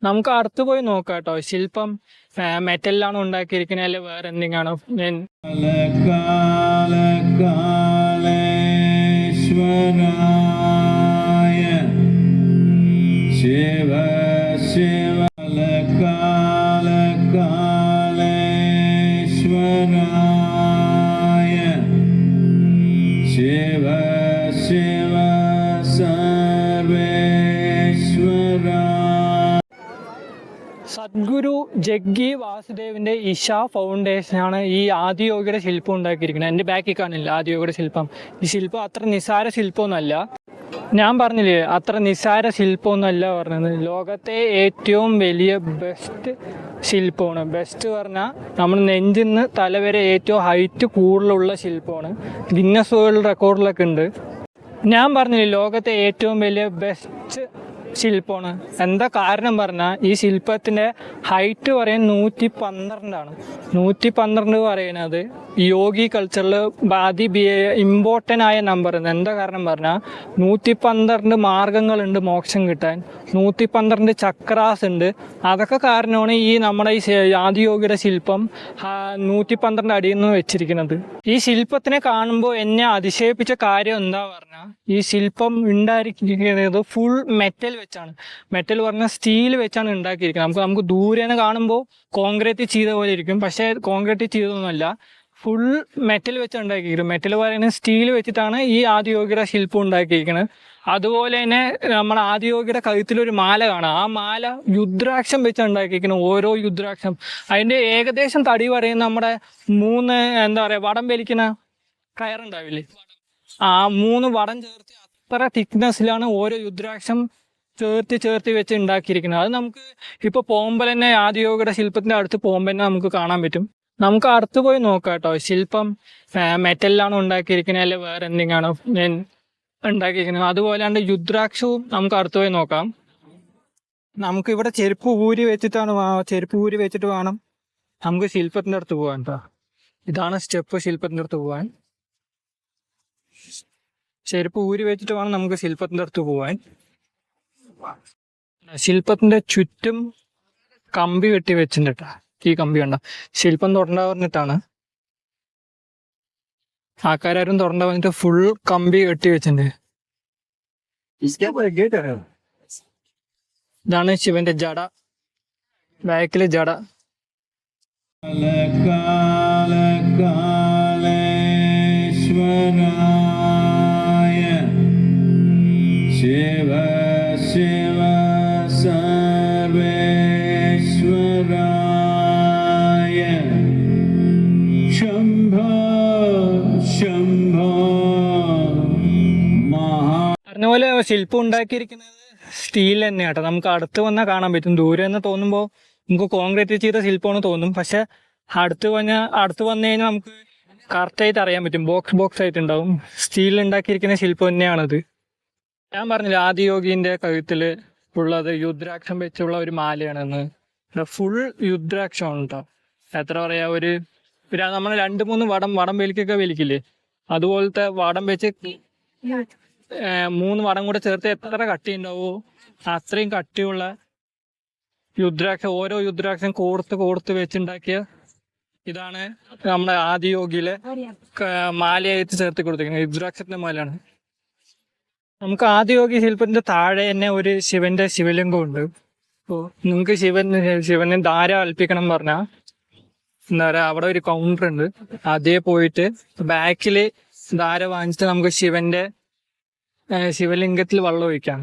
നമുക്ക് അടുത്ത് പോയി നോക്കാം കേട്ടോ. ശില്പം മെറ്റലിലാണോ ഉണ്ടാക്കിയിരിക്കുന്നത് അല്ലെ വേറെ എന്തെങ്കിലാണോ? ശിവ ശിവ ശിവ ശിവ സർവേശ്വര. സദ്ഗുരു ജഗ്ഗി വാസുദേവിന്റെ ഇഷ ഫൗണ്ടേഷനാണ് ഈ ആദിയോഗിയുടെ ശില്പം ഉണ്ടാക്കിയിരിക്കുന്നത്. എൻ്റെ ബാക്കിൽ കാണില്ല ആദിയോഗിയുടെ ശില്പം. ഈ ശില്പം അത്ര നിസ്സാര ശില്പമൊന്നുമല്ല. ഞാൻ പറഞ്ഞില്ലേ അത്ര നിസ്സാര ശില്പമൊന്നുമല്ല പറഞ്ഞത്. ലോകത്തെ ഏറ്റവും വലിയ ബെസ്റ്റ് ശില്പമാണ്. ബെസ്റ്റ് പറഞ്ഞാൽ നമ്മൾ നെഞ്ചിൽ നിന്ന് തലവരെ ഏറ്റവും ഹൈറ്റ് കൂടുതലുള്ള ശില്പമാണ്. ഗിന്നസ് വേൾഡ് റെക്കോർഡിലൊക്കെ ഉണ്ട്. ഞാൻ പറഞ്ഞില്ലേ ലോകത്തെ ഏറ്റവും വലിയ ബെസ്റ്റ് ശില്പമാണ്. എന്താ കാരണം പറഞ്ഞാൽ ഈ ശില്പത്തിൻ്റെ ഹൈറ്റ് പറയുന്നത് 112 112 പറയുന്നത് യോഗി കൾച്ചറിൽ ഇമ്പോർട്ടൻ്റ് ആയ നമ്പർ. എന്താ കാരണം പറഞ്ഞാൽ 112 മാർഗങ്ങളുണ്ട് മോക്ഷം കിട്ടാൻ. 112 ചക്രാസ് ഉണ്ട്. അതൊക്കെ കാരണമാണ് ഈ നമ്മുടെ ഈ ആദിയോഗിയുടെ ശില്പം 112 അടിയിൽ നിന്ന് വെച്ചിരിക്കുന്നത്. ഈ ശില്പത്തിനെ കാണുമ്പോൾ എന്നെ അതിശയിപ്പിച്ച കാര്യം എന്താ പറഞ്ഞാൽ ഈ ശില്പം ഉണ്ടായിരിക്കുന്നത് ഫുൾ മെറ്റൽ വെച്ചാണ്. മെറ്റൽ പറഞ്ഞാൽ സ്റ്റീൽ വെച്ചാണ് ഉണ്ടാക്കിയിരിക്കുന്നത്. നമുക്ക് ദൂരെ കാണുമ്പോൾ കോൺക്രീറ്റ് ചെയ്ത പോലെ ഇരിക്കും, പക്ഷേ കോൺക്രീറ്റ് ചെയ്തതൊന്നുമല്ല, ഫുൾ മെറ്റൽ വെച്ച് ഉണ്ടാക്കിയിരിക്കുന്നത്. മെറ്റൽ പറയുന്നത് സ്റ്റീൽ വെച്ചിട്ടാണ് ഈ ആദിയോഗിയുടെ ശില്പം ഉണ്ടാക്കിയിരിക്കുന്നത്. അതുപോലെ തന്നെ നമ്മുടെ ആദിയോഗിയുടെ കഴുത്തിലൊരു മാല കാണാം. ആ മാല രുദ്രാക്ഷം വെച്ച് ഉണ്ടാക്കിയിരിക്കുന്നത്. ഓരോ രുദ്രാക്ഷം അതിൻ്റെ ഏകദേശം തടി പറയുന്ന നമ്മുടെ 3 എന്താ പറയുക വടം വലിക്കുന്ന കയറുണ്ടാവില്ലേ, ആ 3 വടം ചേർത്ത് അത്ര തിക്നെസ്സിലാണ് ഓരോ രുദ്രാക്ഷം ചേർത്തി വെച്ച് ഉണ്ടാക്കിയിരിക്കുന്നത്. അത് നമുക്ക് ഇപ്പോൾ പോകുമ്പോൾ തന്നെ ആദിയോഗിയുടെ ശില്പത്തിൻ്റെ അടുത്ത് പോകുമ്പോൾ തന്നെ നമുക്ക് കാണാൻ പറ്റും. നമുക്ക് അടുത്ത് പോയി നോക്കാം കേട്ടോ. ശില്പം മെറ്റലിലാണോ ഉണ്ടാക്കിയിരിക്കുന്നത് അല്ലെ വേറെ എന്തെങ്കിലാണോ ഉണ്ടാക്കിയിരിക്കുന്നത്. അതുപോലെയാണ് രുദ്രാക്ഷവും നമുക്ക് അടുത്ത് പോയി നോക്കാം. നമുക്കിവിടെ ചെരുപ്പ് ഊരി വെച്ചിട്ട് വേണം നമുക്ക് ശില്പത്തിൻ്റെ അടുത്ത് പോകാൻ കേട്ടോ. ഇതാണ് സ്റ്റെപ്പ് ശില്പത്തിൻ്റെ അടുത്ത് പോകാൻ. ചെരുപ്പ് ഊരി വെച്ചിട്ട് വേണം നമുക്ക് ശില്പത്തിൻ്റെ അടുത്ത് പോകാൻ. ശില്പത്തിന്റെ ചുറ്റും കമ്പി കെട്ടി വെച്ചിട്ടാ. ഈ കമ്പി കണ്ട ശില്പം തൊടണ്ട പറഞ്ഞിട്ടാണ് ആൾക്കാരും തൊടണ്ട പറഞ്ഞിട്ട് ഫുൾ കമ്പി കെട്ടി വെച്ചിട്ടുണ്ട്. ഇതാണ് ശിവന്റെ ജട, ബാക്കില് ജട. ശിവ ശിവ സർവേശ്വരായ ശംഭോ ശംഭോ മഹാ. പറഞ്ഞ പോലെ ശില്പം ഉണ്ടാക്കിയിരിക്കുന്നത് സ്റ്റീൽ തന്നെയാണ് കേട്ടോ. നമുക്ക് അടുത്ത് വന്നാൽ കാണാൻ പറ്റും. ദൂരെ നിന്ന് തോന്നുമ്പോൾ നമുക്ക് കോൺക്രീറ്റ് ചെയ്ത ശില്പമാണ് തോന്നും, പക്ഷെ അടുത്ത് വന്നു കഴിഞ്ഞാൽ നമുക്ക് കറക്റ്റായിട്ട് അറിയാൻ പറ്റും. ബോക്സ് ആയിട്ടുണ്ടാവും. സ്റ്റീലിൽ ഉണ്ടാക്കിയിരിക്കുന്ന ശില്പം തന്നെയാണത്. ഞാൻ പറഞ്ഞില്ല ആദിയോഗിന്റെ കഴുത്തില് ഉള്ളത് രുദ്രാക്ഷം വെച്ചുള്ള ഒരു മാലയാണെന്ന്. ഫുൾ രുദ്രാക്ഷമാണ് കേട്ടോ. എത്ര പറയാ, ഒരു നമ്മൾ 2-3 വടം വലിക്കില്ലേ, അതുപോലത്തെ വടം വെച്ച് 3 വടം കൂടെ ചേർത്ത് എത്ര കട്ടി ഉണ്ടാവോ അത്രയും കട്ടിയുള്ള രുദ്രാക്ഷം. ഓരോ രുദ്രാക്ഷം കോർത്ത് വെച്ചുണ്ടാക്കിയ ഇതാണ് നമ്മുടെ ആദിയോഗിയിലെ മാലയായിട്ട് ചേർത്ത് കൊടുത്തിരിക്കുന്നത്. രുദ്രാക്ഷത്തിന്റെ മാലയാണ്. നമുക്ക് ആദിയോഗി ശില്പത്തിന്റെ താഴെ തന്നെ ഒരു ശിവന്റെ ശിവലിംഗം ഉണ്ട്. അപ്പോൾ നിങ്ങൾക്ക് ശിവന് ധാര അൽപ്പിക്കണം പറഞ്ഞാൽ എന്താ പറയുക, അവിടെ ഒരു കൗണ്ടർ ഉണ്ട്. അതേ പോയിട്ട് ബാക്കിൽ ധാര വാങ്ങിച്ചിട്ട് നമുക്ക് ശിവലിംഗത്തിൽ വെള്ളം ഒഴിക്കാം.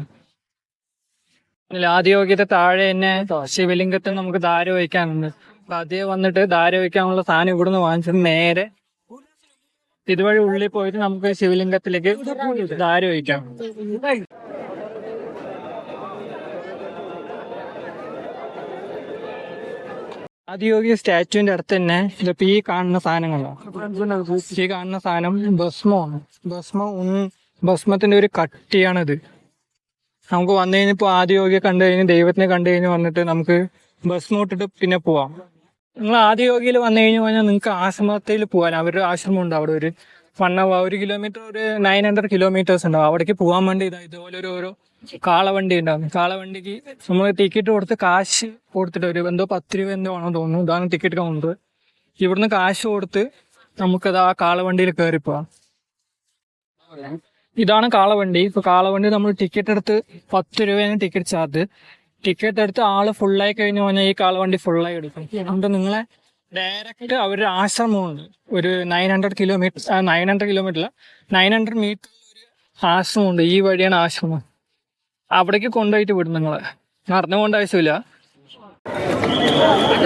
ആദിയോഗിയുടെ താഴെ തന്നെ ശിവലിംഗത്തിൽ നമുക്ക് ധാര ഒഴിക്കാനുണ്ട്. അപ്പൊ അതേ വന്നിട്ട് ധാര ഒഴിക്കാനുള്ള സാധനം ഇവിടുന്ന് വാങ്ങിച്ചിട്ട് നേരെ ഇതുവഴി ഉള്ളിൽ പോയിട്ട് നമുക്ക് ശിവലിംഗത്തിലേക്ക് ധാര ഒഴിക്കാം. ആദിയോഗി സ്റ്റാച്ചുവിന്റെ അടുത്ത് തന്നെ ഇതിപ്പോ ഈ കാണുന്ന സാധനങ്ങളാണ്. ഈ കാണുന്ന സാധനം ഭസ്മമാണ്. ഭസ്മത്തിന്റെ ഒരു കട്ടിയാണിത്. നമുക്ക് വന്നു കഴിഞ്ഞപ്പോൾ ആദിയോഗിയെ കണ്ടു കഴിഞ്ഞ് ദൈവത്തിനെ കണ്ടു കഴിഞ്ഞ് വന്നിട്ട് നമുക്ക് ഭസ്മം ഇട്ടിട്ട് പിന്നെ പോവാം. നിങ്ങൾ ആദിയോഗിയിൽ വന്നു കഴിഞ്ഞു കഴിഞ്ഞാൽ നിങ്ങൾക്ക് ആശ്രമത്തിൽ പോകാൻ അവരുടെ ആശ്രമം ഉണ്ട്. അവിടെ ഒരു 1 കിലോമീറ്റർ, ഒരു 900 കിലോമീറ്റേഴ്സ് ഉണ്ടാവും. അവിടേക്ക് പോകാൻ വേണ്ടി ഇതുപോലെ ഓരോ കാളവണ്ടി ഉണ്ടാവും. കാളവണ്ടിക്ക് നമ്മൾ ടിക്കറ്റ് കൊടുത്ത് കാശ് കൊടുത്തിട്ട് ഒരു എന്തോ 10 രൂപ എന്തോ ആണോ തോന്നുന്നു. ഇതാണ് ടിക്കറ്റ് കൗണ്ടർ. ഇവിടുന്ന് കാശ് കൊടുത്ത് നമുക്കത് ആ കാളവണ്ടിയിൽ കയറിപ്പോവാം. ഇതാണ് കാളവണ്ടി. ഇപ്പൊ കാളവണ്ടി നമ്മൾ ടിക്കറ്റ് എടുത്ത് 10 രൂപയാണ് ടിക്കറ്റ് ചാർജ്. ടിക്കറ്റ് എടുത്ത് ആള് ഫുള്ളായി കഴിഞ്ഞ് പറഞ്ഞാൽ ഈ കാളവണ്ടി ഫുള്ളായി എടുക്കും. അതുകൊണ്ട് നിങ്ങളെ ഡയറക്റ്റ് അവരുടെ ആശ്രമമുണ്ട്. ഒരു 900 കിലോമീറ്റർ 900 മീറ്റർ ഒരു ആശ്രമമുണ്ട്. ഈ വഴിയാണ് ആശ്രമം. അവിടേക്ക് കൊണ്ടുപോയിട്ട് വിടും. നിങ്ങളെ നടന്നു പോകേണ്ട ആവശ്യമില്ല.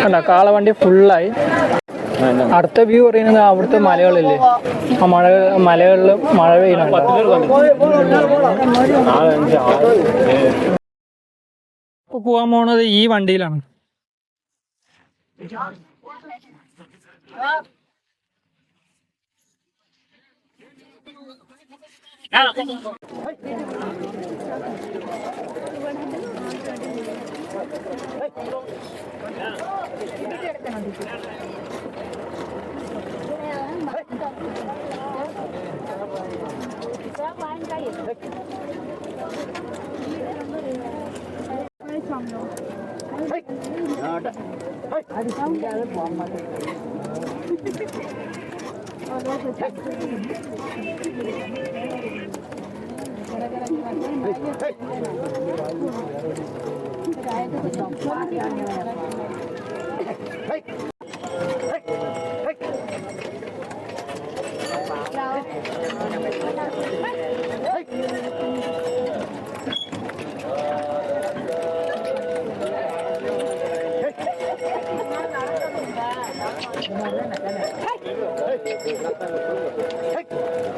കണ്ട കാളവണ്ടി ഫുള്ളായി. അടുത്ത വ്യൂ പറയുന്നത് അവിടുത്തെ മലകളില്ലേ, ആ മലകളിൽ മഴ പെയ്യുന്നുണ്ട്. ഇപ്പൊ പോവാൻ പോണത് ഈ വണ്ടിയിലാണ്.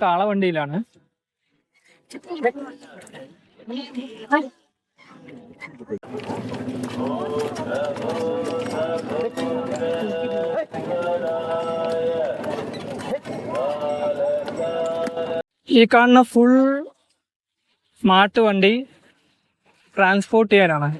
കാളവണ്ടിയിലാണ്. ഈ കാണുന്ന ഫുൾ സ്മാർട്ട് വണ്ടി ട്രാൻസ്പോർട്ട് ചെയ്യാനാണ്.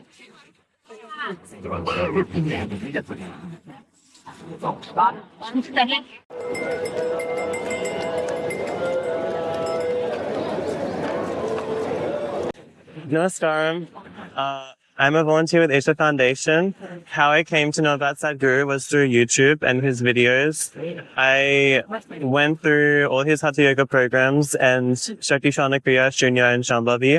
Namaskaram. I'm a volunteer with Isha Foundation. How I came to know about Sadhguru was through YouTube and his videos. I went through all his Hatha Yoga programs and Shakti Kriya, Shunya and Shambhavi,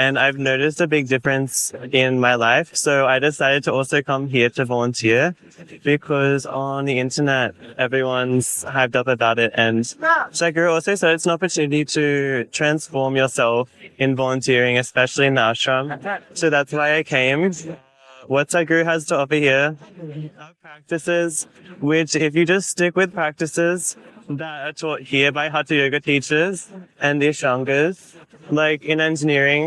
and I've noticed a big difference in my life. So I decided to also come here to volunteer because on the internet, everyone's hyped up about it. And Sadhguru also said it's an opportunity to transform yourself in volunteering, especially in the ashram. So that's why I came. What Sadhguru has to offer here are practices which, if you just stick with practices that are taught here by Hatha Yoga teachers and the Ashangas, like in engineering,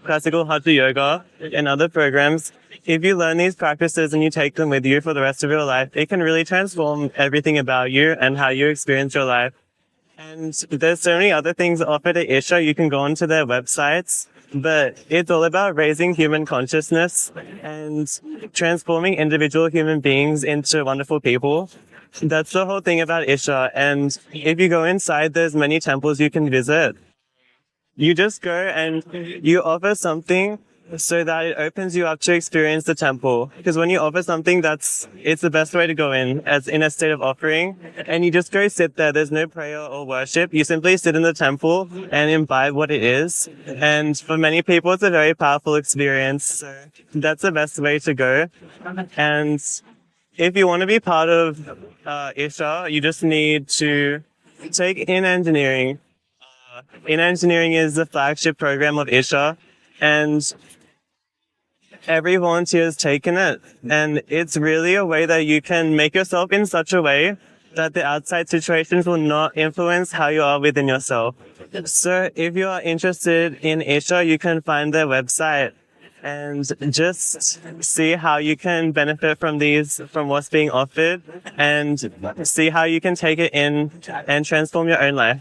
classical Hatha Yoga, and other programs, if you learn these practices and you take them with you for the rest of your life, it can really transform everything about you and how you experience your life. And there's so many other things offered at Isha. You can go onto their websites, but it's all about raising human consciousness and transforming individual human beings into wonderful people. That's the whole thing about Isha. And if you go inside, there's many temples you can visit. You just go and you offer something so that it opens you up to experience the temple. Because when you offer something, it's the best way to go in, as in a state of offering. And you just go sit there. There's no prayer or worship. You simply sit in the temple and imbibe what it is. And for many people, it's a very powerful experience. So that's the best way to go. And if you want to be part of Isha, you just need to take in engineering. In engineering is the flagship program of Isha. And every volunteer has taken it, and it's really a way that you can make yourself in such a way that the outside situations will not influence how you are within yourself. So if you are interested in Isha, you can find their website and just see how you can benefit from what's being offered, and see how you can take it in and transform your own life.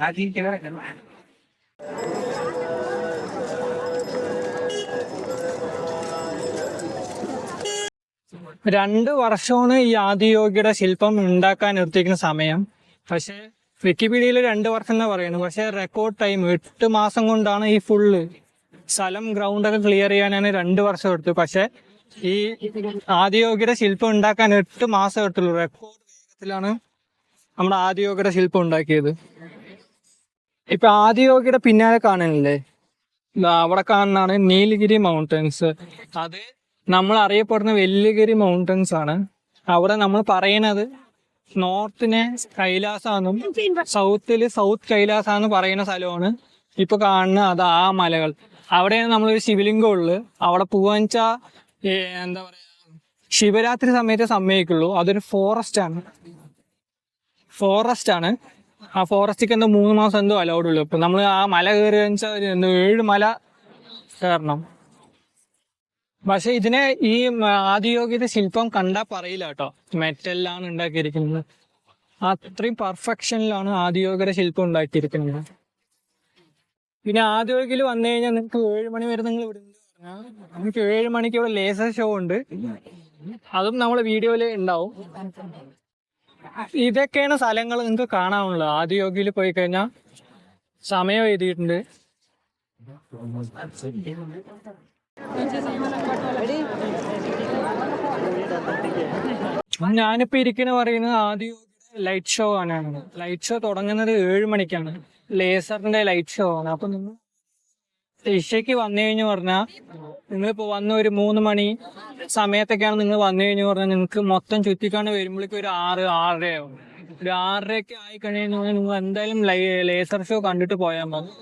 രണ്ട് വർഷമാണ് ഈ ആദിയോഗിയുടെ ശില്പം ഉണ്ടാക്കാൻ എടുത്തിരിക്കുന്ന സമയം. പക്ഷെ വിക്കിപീഡിയയിൽ 2 വർഷം എന്നാ പറയുന്നത്. പക്ഷെ റെക്കോർഡ് ടൈം 8 മാസം കൊണ്ടാണ് ഈ ഫുള്ള് സ്ഥലം ഗ്രൗണ്ടൊക്കെ ക്ലിയർ ചെയ്യാനാണ് 2 വർഷം എടുത്തു. പക്ഷെ ഈ ആദിയോഗിയുടെ ശില്പം ഉണ്ടാക്കാൻ 8 മാസം എടുത്തുള്ളൂ. റെക്കോർഡ് വേഗത്തിലാണ് നമ്മുടെ ആദിയോഗിയുടെ ശില്പം ഉണ്ടാക്കിയത്. ഇപ്പൊ ആദിയോഗിയുടെ പിന്നാലെ കാണുന്നില്ലേ, അവിടെ കാണുന്നതാണ് നീലഗിരി മൗണ്ടൻസ്. അത് നമ്മൾ അറിയപ്പെടുന്ന വെല്ലിഗിരി മൗണ്ടൻസ് ആണ്. അവിടെ നമ്മൾ പറയണത് നോർത്തിനെ കൈലാസാന്നും സൗത്തില് സൗത്ത് കൈലാസാന്ന് പറയുന്ന സ്ഥലമാണ് ഇപ്പൊ കാണുന്ന അത്. ആ മലകൾ അവിടെയാണ് നമ്മളൊരു ശിവലിംഗം ഉള്ളത്. അവിടെ പോവാന്ന് വെച്ചാൽ എന്താ പറയാ, ശിവരാത്രി സമയത്ത് സമ്മതിക്കുള്ളൂ. അതൊരു ഫോറസ്റ്റ് ആണ്. ആ ഫോറസ്റ്റിക്ക് 3 മാസം എന്തോ അലൗഡ് ഉള്ളൂ. ഇപ്പൊ നമ്മൾ ആ മല കയറി വെച്ചാൽ 7 മല കയറണം. പക്ഷെ ഇതിനെ ഈ ആദിയോഗിയുടെ ശില്പം കണ്ടാൽ പറയില്ല കേട്ടോ, മെറ്റലിലാണ് ഉണ്ടാക്കിയിരിക്കുന്നത്. അത്രയും പെർഫെക്ഷനിലാണ് ആദിയോഗിയുടെ ശില്പം ഉണ്ടാക്കിയിരിക്കുന്നത്. പിന്നെ ആദിയോഗിയിൽ വന്നു കഴിഞ്ഞാൽ നിങ്ങൾക്ക് 7 മണി വരെ നിങ്ങൾ ഇവിടെ നമുക്ക് 7 മണിക്ക് ഇവിടെ ലേസർ ഷോ ഉണ്ട്. അതും നമ്മളെ വീഡിയോയിൽ ഉണ്ടാവും. ഇതൊക്കെയാണ് സ്ഥലങ്ങൾ നിങ്ങൾക്ക് കാണാനുള്ളത്. ആദിയോഗിയിൽ പോയി കഴിഞ്ഞാൽ സമയം എഴുതിയിട്ടുണ്ട്. ഞാനിപ്പോ ഇരിക്കുന്ന പറയുന്നത് ആദിയോഗിയുടെ ലൈറ്റ് ഷോ ആണ്. ലൈറ്റ് ഷോ തുടങ്ങുന്നത് 7 മണിക്കാണ്. ലേസറിന്റെ ലൈറ്റ് ഷോ ആണ്. അപ്പൊ നിങ്ങൾ ഇഷയ്ക്ക് വന്നു കഴിഞ്ഞു പറഞ്ഞാൽ, നിങ്ങളിപ്പോ വന്ന ഒരു 3 മണി സമയത്തൊക്കെയാണ് നിങ്ങൾ വന്നു കഴിഞ്ഞു പറഞ്ഞാൽ നിങ്ങൾക്ക് മൊത്തം ചുറ്റിക്കാണ്ട് വരുമ്പോഴേക്കും ഒരു 6-6:30 ആവും. ഒരു 6:30 ആയി കഴിഞ്ഞു പറഞ്ഞാൽ നിങ്ങൾ എന്തായാലും ലേസർ ഷോ കണ്ടിട്ട് പോയാൽ മതി.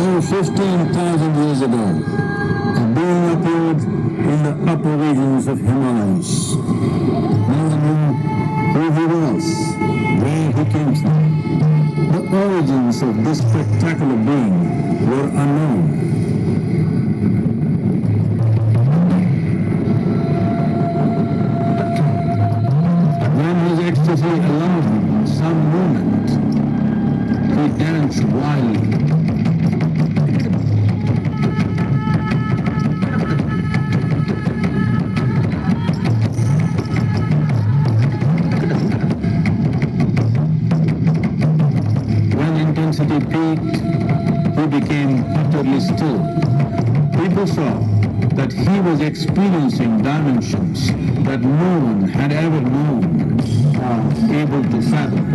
Over 15,000 years ago, a being appeared in the upper regions of Himalayas. No one knew who he was, where he came from. The origins of this spectacular being were unknown. When his ecstasy allowed him some moment, he danced wildly. he peaked, he became utterly still. People saw that he was experiencing dimensions that no one had ever known or able to fathom.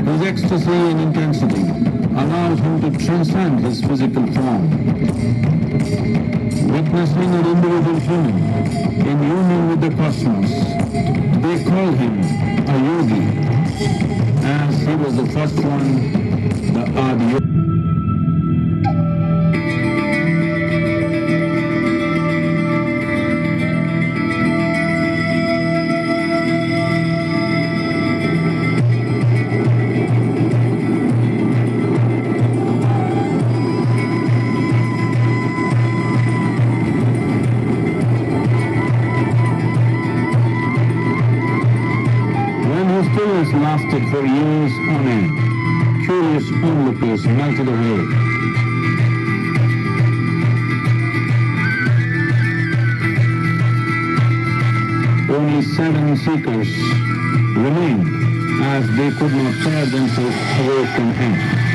His ecstasy and intensity allowed him to transcend his physical form. Witnessing an individual human in union with the cosmos, they call him a yogi, as he was the first one, the Adi Yogi. Lasted for years on end. Curious onlookers melted away. Only 7 seekers remained, as they could not tear themselves away from him.